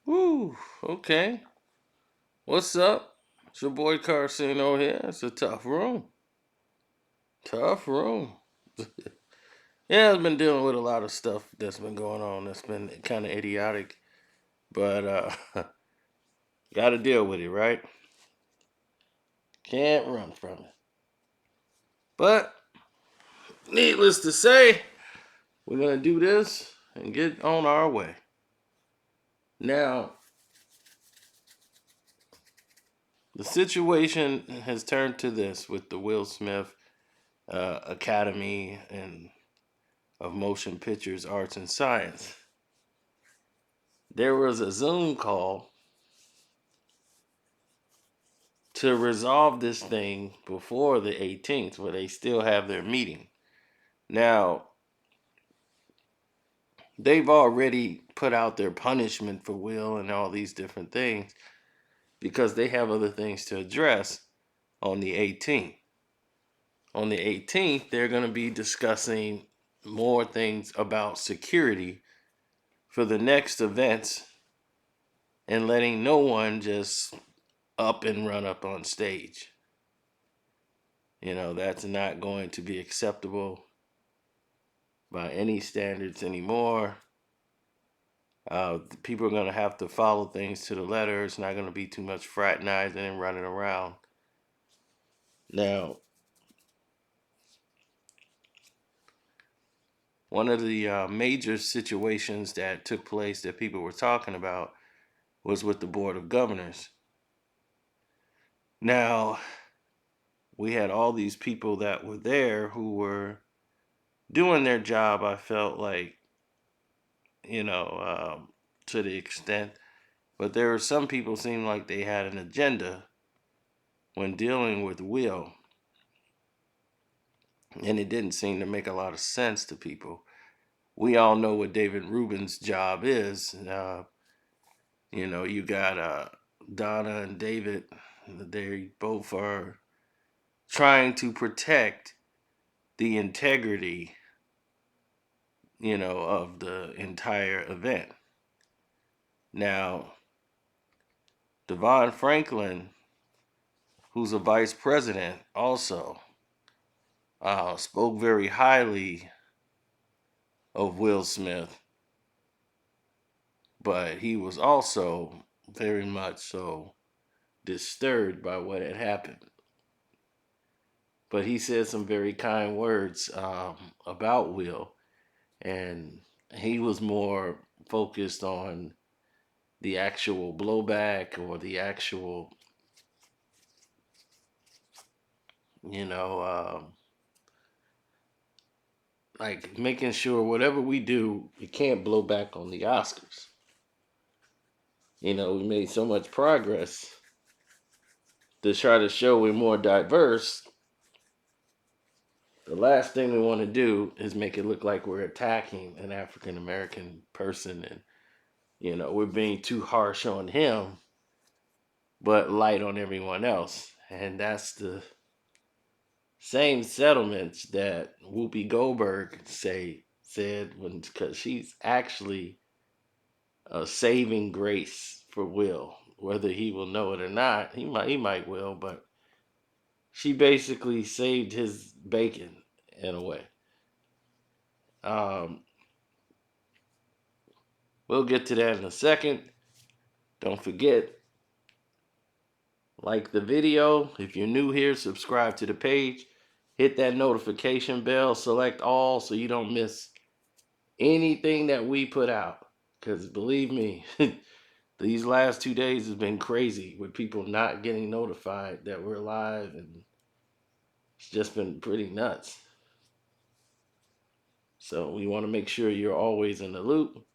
Whew, okay. What's up? It's your boy Carcino here. It's a tough room. Tough room. Yeah, I've been dealing with a lot of stuff that's been going on that's been kind of idiotic, but got to deal with it, right? Can't run from it. But needless to say, we're going to do this and get on our way. Now, the situation has turned to this with the Will Smith Academy and of Motion Pictures Arts and Science. There was a Zoom call to resolve this thing before the 18th, where they still have their meeting. Now, they've already put out their punishment for Will and all these different things because they have other things to address on the 18th. On the 18th, they're going to be discussing more things about security for the next events and letting no one just up and run up on stage. That's not going to be acceptable by any standards anymore. People are going to have to follow things to the letter. It's not going to be too much fraternizing and running around. Now, one of the major situations that took place that people were talking about was with the Board of Governors. Now, we had all these people that were there who were doing their job, I felt like, to the extent. But there were some people seemed like they had an agenda when dealing with Will. And it didn't seem to make a lot of sense to people. We all know what David Rubin's job is. You got Donna and David. They both are trying to protect the integrity, of the entire event. Now, Devon Franklin, who's a vice president, also spoke very highly of Will Smith, but he was also very much so disturbed by what had happened. But he said some very kind words about Will, and he was more focused on the actual blowback or the actual, you know, like making sure whatever we do, it can't blow back on the Oscars. We made so much progress to try to show we're more diverse. The last thing we want to do is make it look like we're attacking an African American person and, we're being too harsh on him, but light on everyone else. And that's the same settlements that Whoopi Goldberg said because she's actually a saving grace for Will, whether he will know it or not. He might will, but she basically saved his bacon in a way. Um, we'll get to that in a second. Don't forget, like the video. If you're new here, subscribe to the page. Hit that notification bell. Select all so you don't miss anything that we put out. Because believe me, these last 2 days has been crazy with people not getting notified that we're live, and it's just been pretty nuts. So we want to make sure you're always in the loop.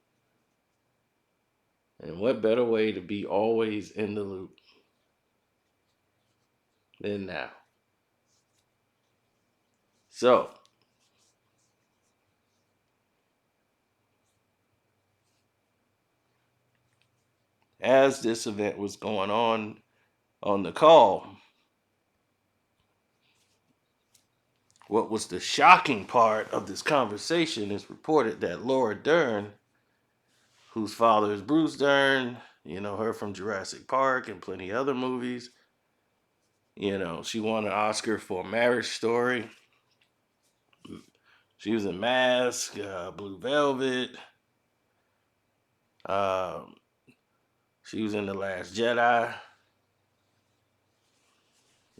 And what better way to be always in the loop than now? So, as this event was going on the call, what was the shocking part of this conversation is reported that Laura Dern, whose father is Bruce Dern, You know, her from Jurassic Park and plenty of other movies. You know, she won an Oscar for Marriage Story. She was in Mask, Blue Velvet. Um, she was in The Last Jedi.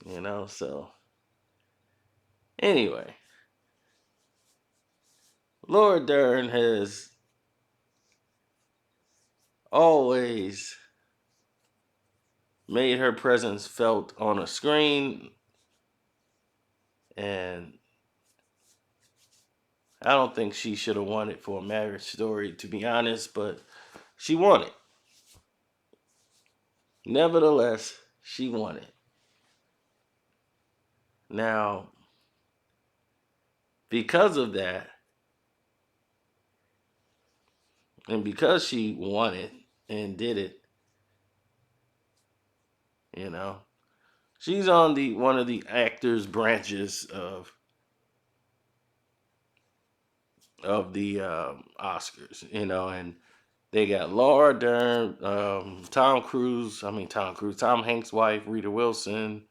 You know, so anyway, Laura Dern has always made her presence felt on a screen, and I don't think she should have won it for a Marriage Story, to be honest, but she won it. Nevertheless, she won it. Now, because of that, and because she won it and did it, you know, she's on the one of the actors branches of the Oscars, you know, and they got Laura Dern, Tom Hanks' wife, Rita Wilson,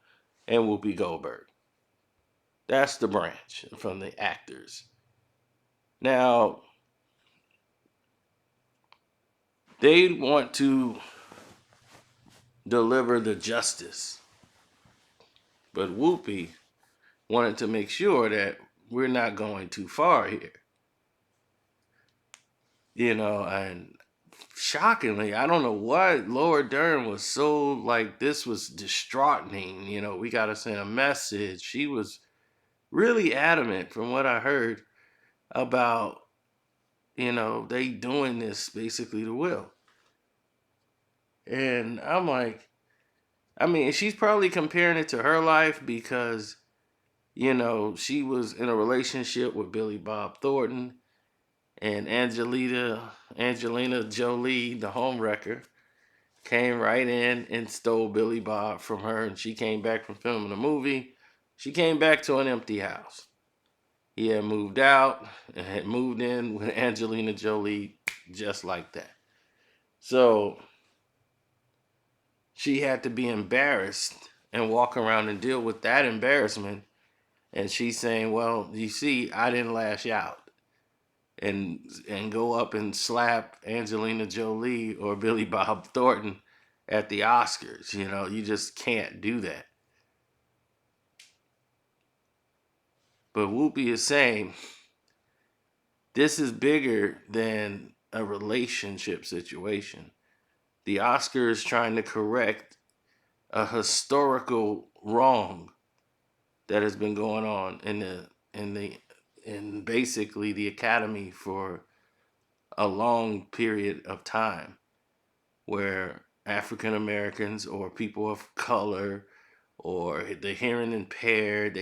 and Whoopi Goldberg. That's the branch from the actors. Now, they want to deliver the justice, but Whoopi wanted to make sure that we're not going too far here. You know, and shockingly, I don't know why Laura Dern was so like this was distraughting. You know, we got to send a message. She was really adamant, from what I heard, about, you know, they doing this basically to Will. And I'm like, I mean, she's probably comparing it to her life because, you know, she was in a relationship with Billy Bob Thornton, and Angelina Jolie, the homewrecker, came right in and stole Billy Bob from her, and she came back from filming a movie. She came back to an empty house. He had moved out and had moved in with Angelina Jolie just like that. So she had to be embarrassed and walk around and deal with that embarrassment. And she's saying, well, you see, I didn't lash out and go up and slap Angelina Jolie or Billy Bob Thornton at the Oscars. You know, you just can't do that. But Whoopi is saying this is bigger than a relationship situation. The Oscar is trying to correct a historical wrong that has been going on in basically the Academy for a long period of time, where African Americans or people of color or the hearing impaired,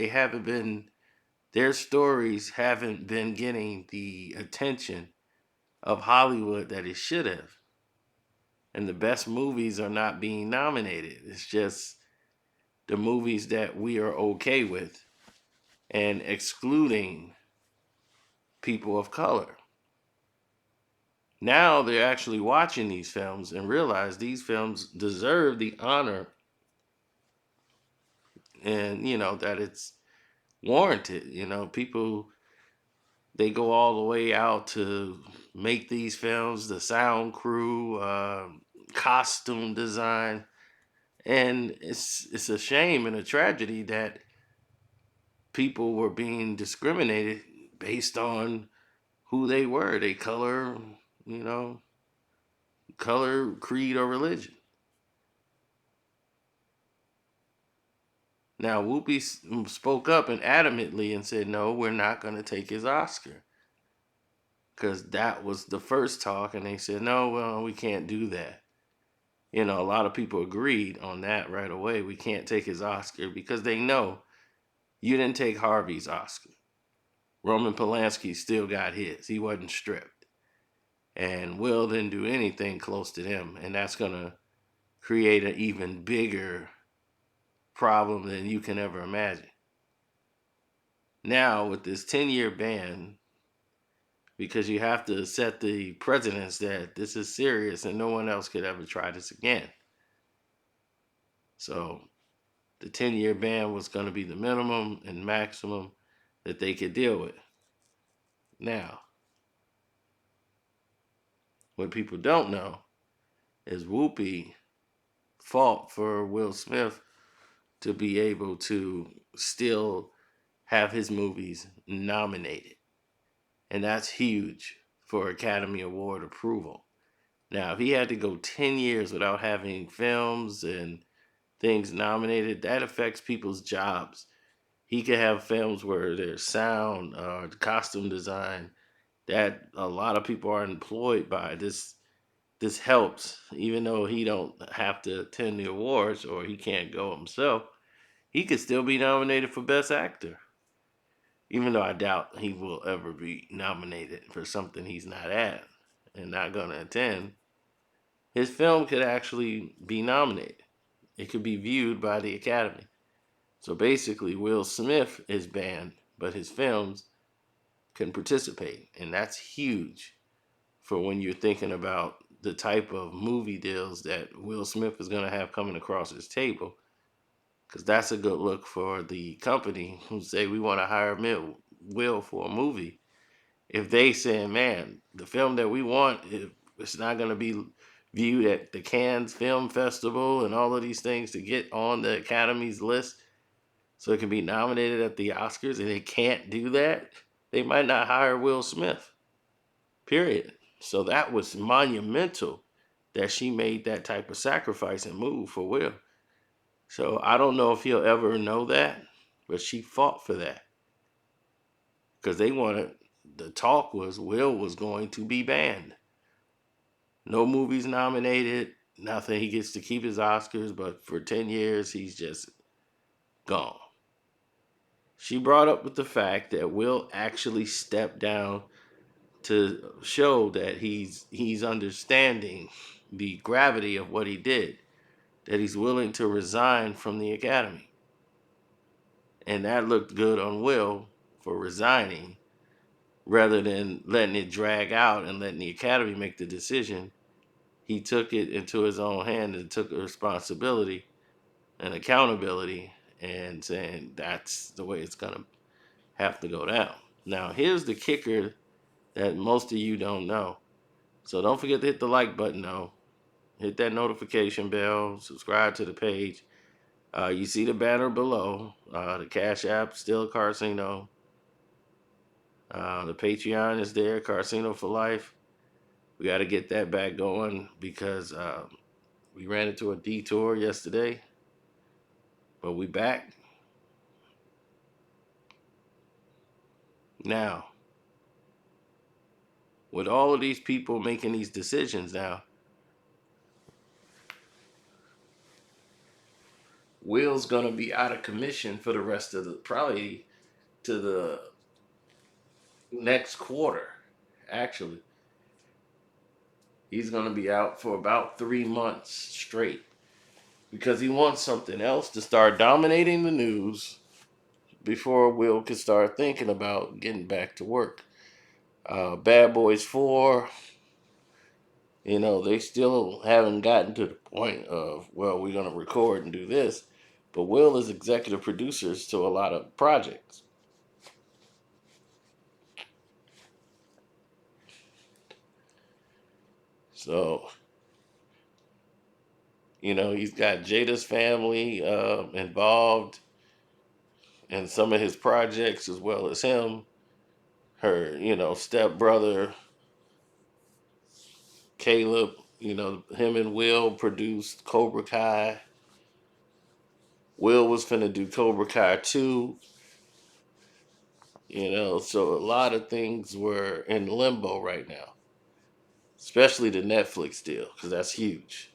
their stories haven't been getting the attention of Hollywood that it should have. And the best movies are not being nominated. It's just the movies that we are okay with and excluding people of color. Now they're actually watching these films and realize these films deserve the honor, and, you know, that it's warranted. You know, people, they go all the way out to make these films, the sound crew, costume design, and it's a shame and a tragedy that people were being discriminated based on who they were, they color, you know, color, creed, or religion. Now, Whoopi spoke up and adamantly and said, no, we're not going to take his Oscar. Because that was the first talk, and they said, no, well, we can't do that. You know, a lot of people agreed on that right away. We can't take his Oscar because they know you didn't take Harvey's Oscar. Roman Polanski still got his. He wasn't stripped. And Will didn't do anything close to them. And that's going to create an even bigger problem than you can ever imagine. Now, with this 10-year ban, because you have to set the precedence that this is serious and no one else could ever try this again. So the 10-year ban was going to be the minimum and maximum that they could deal with. Now, what people don't know is Whoopi fought for Will Smith to be able to still have his movies nominated. And that's huge for Academy Award approval. Now, if he had to go 10 years without having films and things nominated, that affects people's jobs. He could have films where there's sound, costume design, that a lot of people are employed by. This helps, even though he don't have to attend the awards or he can't go himself. He could still be nominated for Best Actor, even though I doubt he will ever be nominated for something he's not at and not going to attend. His film could actually be nominated. It could be viewed by the Academy. So basically, Will Smith is banned, but his films can participate. And that's huge for when you're thinking about the type of movie deals that Will Smith is going to have coming across his table. Because that's a good look for the company who say we want to hire Will for a movie. If they say, man, the film that we want, it's not going to be viewed at the Cannes Film Festival and all of these things to get on the Academy's list so it can be nominated at the Oscars, and they can't do that, they might not hire Will Smith, period. So that was monumental that she made that type of sacrifice and move for Will. So I don't know if he'll ever know that, but she fought for that because they wanted, the talk was Will was going to be banned. No movies nominated, nothing. He gets to keep his Oscars, but for 10 years, he's just gone. She brought up with the fact that Will actually stepped down to show that he's understanding the gravity of what he did, that he's willing to resign from the Academy. And that looked good on Will for resigning rather than letting it drag out and letting the Academy make the decision. He took it into his own hand and took responsibility and accountability and saying that's the way it's going to have to go down. Now, here's the kicker that most of you don't know. So don't forget to hit the like button, though. Hit that notification bell, subscribe to the page. You see the banner below. The Cash App, still Carcino. The Patreon is there, Carcino for Life. We got to get that back going because we ran into a detour yesterday. But we back. Now, with all of these people making these decisions now, Will's going to be out of commission for the rest of the, probably to the next quarter, actually. He's going to be out for about 3 months straight because he wants something else to start dominating the news before Will can start thinking about getting back to work. Bad Boys 4, they still haven't gotten to the point of, well, we're going to record and do this. But Will is executive producers to a lot of projects. So, he's got Jada's family involved in some of his projects as well as him. Her, stepbrother, Caleb, him and Will produced Cobra Kai. Will was finna do Cobra Kai 2. So a lot of things were in limbo right now, especially the Netflix deal, because that's huge.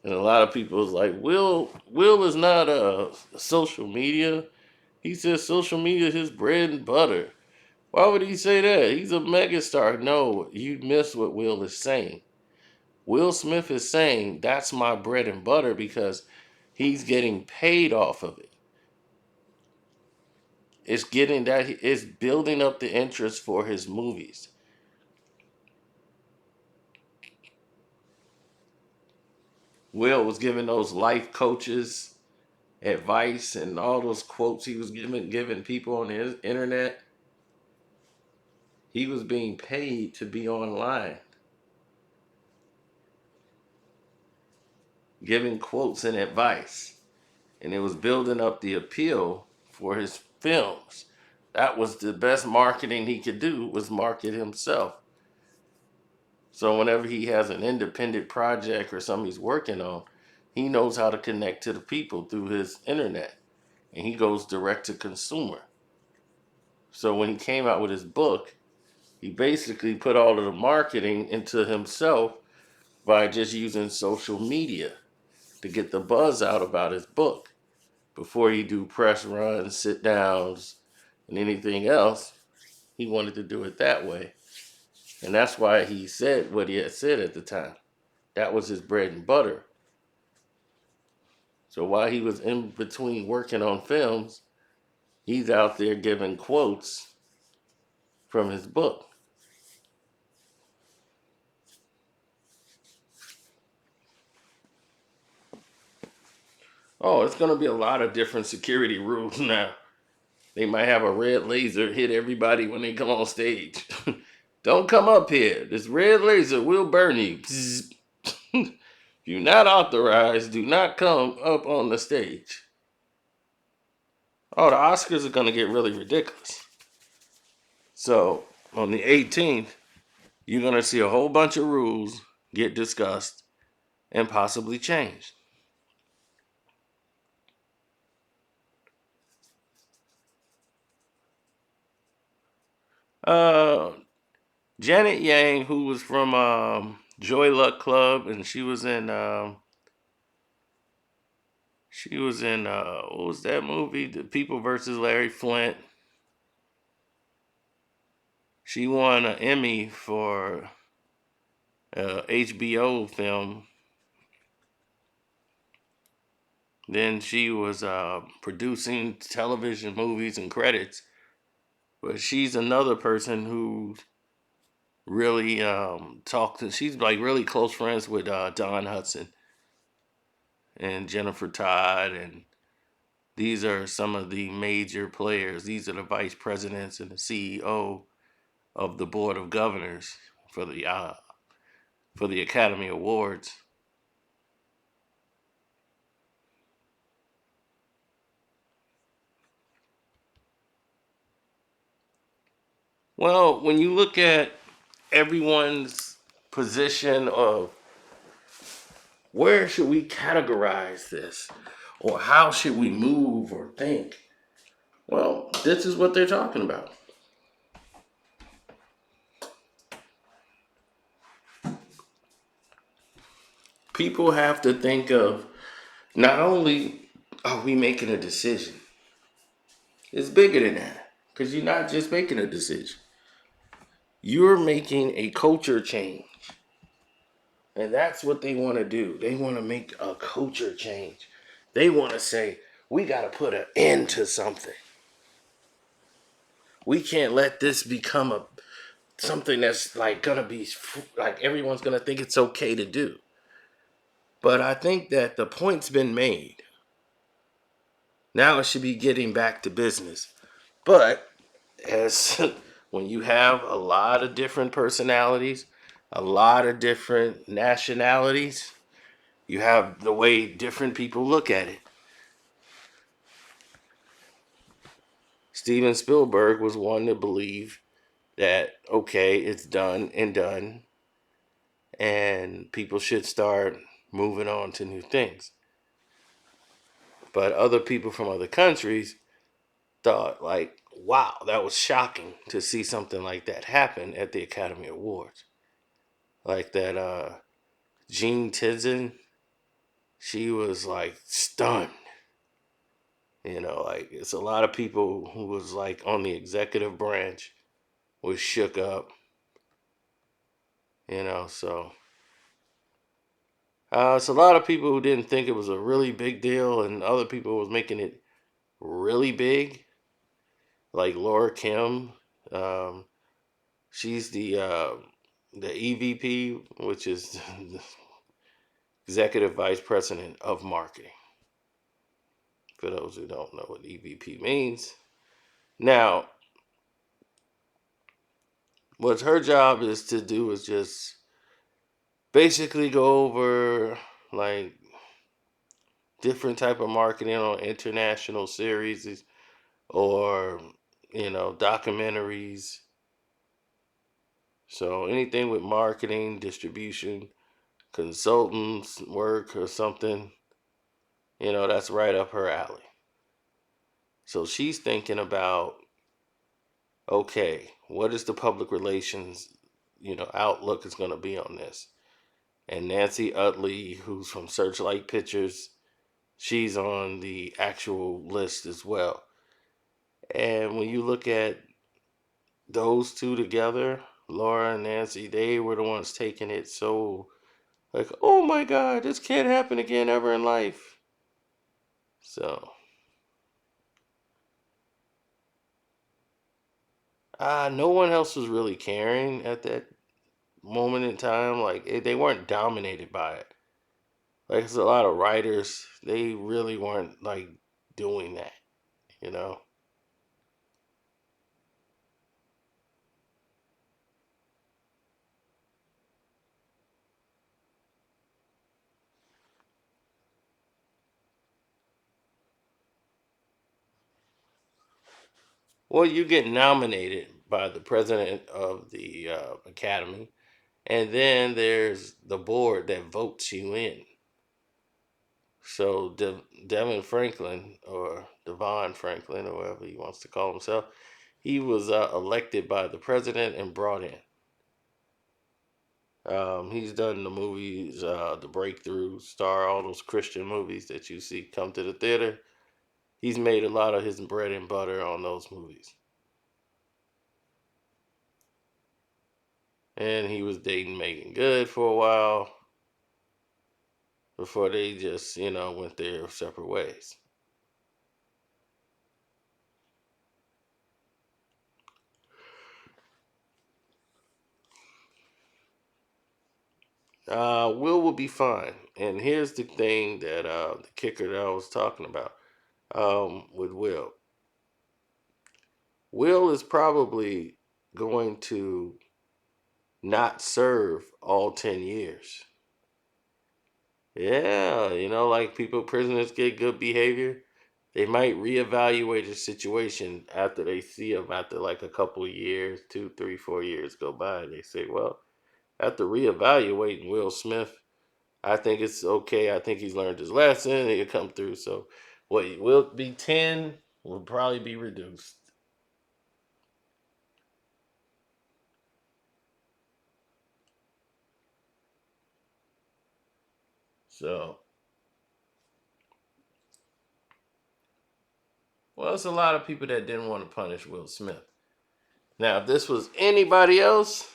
And a lot of people is like, Will is not social media. He says social media is his bread and butter. Why would he say that? He's a megastar. No, you miss what Will is saying. Will Smith is saying that's my bread and butter because he's getting paid off of it. it's building up the interest for his movies. Will was giving those life coaches advice and all those quotes he was giving people on the internet. He was being paid to be online, giving quotes and advice, and it was building up the appeal for his films. That was the best marketing he could do, was market himself. So whenever he has an independent project or something he's working on, he knows how to connect to the people through his internet, and he goes direct to consumer. So when he came out with his book, he basically put all of the marketing into himself by just using social media to get the buzz out about his book. Before he do press runs, sit downs, and anything else, he wanted to do it that way. And that's why he said what he had said at the time. That was his bread and butter. So while he was in between working on films, he's out there giving quotes from his book. Oh, it's going to be a lot of different security rules now. They might have a red laser hit everybody when they come on stage. Don't come up here. This red laser will burn you. You're not authorized. Do not come up on the stage. Oh, the Oscars are going to get really ridiculous. So, on the 18th, you're going to see a whole bunch of rules get discussed and possibly changed. Uh, Janet Yang, who was from Joy Luck Club, and she was in what was that movie? The People versus Larry Flint. She won an Emmy for HBO film. Then she was producing television movies and credits. But she's another person who really she's like really close friends with Don Hudson and Jennifer Todd, and these are some of the major players. These are the vice presidents and the CEO of the board of governors for the Academy Awards. Well, when you look at everyone's position of where should we categorize this, or how should we move or think, well, this is what they're talking about. People have to think of, not only are we making a decision, it's bigger than that. Because you're not just making a decision, you're making a culture change. And that's what they want to do. They want to make a culture change. They want to say, we got to put an end to something. We can't let this become something that's like going to be, like everyone's going to think it's okay to do. But I think that the point's been made. Now it should be getting back to business. But as when you have a lot of different personalities, a lot of different nationalities, you have the way different people look at it. Steven Spielberg was one to believe that, okay, it's done, and people should start moving on to new things. But other people from other countries thought, like, wow, that was shocking to see something like that happen at the Academy Awards. Like that Jean Tizzin, she was like stunned. Like it's a lot of people who was like on the executive branch was shook up. So it's a lot of people who didn't think it was a really big deal, and other people was making it really big. like Laura Kim. Um, she's the EVP, which is the Executive Vice President of Marketing. For those who don't know what EVP means. Now, what her job is to do is just basically go over like different type of marketing on international series or documentaries. So anything with marketing, distribution, consultants work or something, that's right up her alley. So she's thinking about, okay, what is the public relations, outlook is going to be on this? And Nancy Utley, who's from Searchlight Pictures, she's on the actual list as well. And when you look at those two together, Laura and Nancy, they were the ones taking it so like, oh my God, this can't happen again ever in life. So, no one else was really caring at that moment in time. Like, they weren't dominated by it. Like, there's a lot of writers, they really weren't like doing that, you know? Well, you get nominated by the president of the academy, and then there's the board that votes you in. So Devin Franklin, or Devon Franklin, or whatever he wants to call himself, he was elected by the president and brought in. He's done the movies, The Breakthrough, star all those Christian movies that you see come to the theater. He's made a lot of his bread and butter on those movies. And he was dating Megan Good for a while before they just, went their separate ways. Will be fine. And here's the thing that the kicker that I was talking about with Will. Will is probably going to not serve all 10 years. Yeah, like people, prisoners get good behavior. They might reevaluate the situation after they see him after like a couple of years, 2, 3, 4 years go by. They say, well, after reevaluating Will Smith, I think it's okay. I think he's learned his lesson. He'll come through. So what will be 10 will probably be reduced. So, well, it's a lot of people that didn't want to punish Will Smith. Now, if this was anybody else,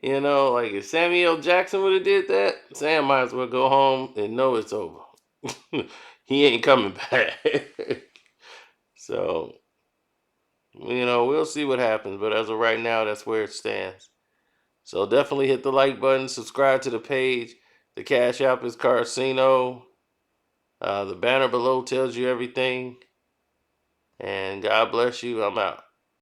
like if Samuel Jackson would have did that, Sam might as well go home and know it's over. He ain't coming back. So, we'll see what happens. But as of right now, that's where it stands. So definitely hit the like button, subscribe to the page. The Cash App is Carcino. The banner below tells you everything. And God bless you. I'm out.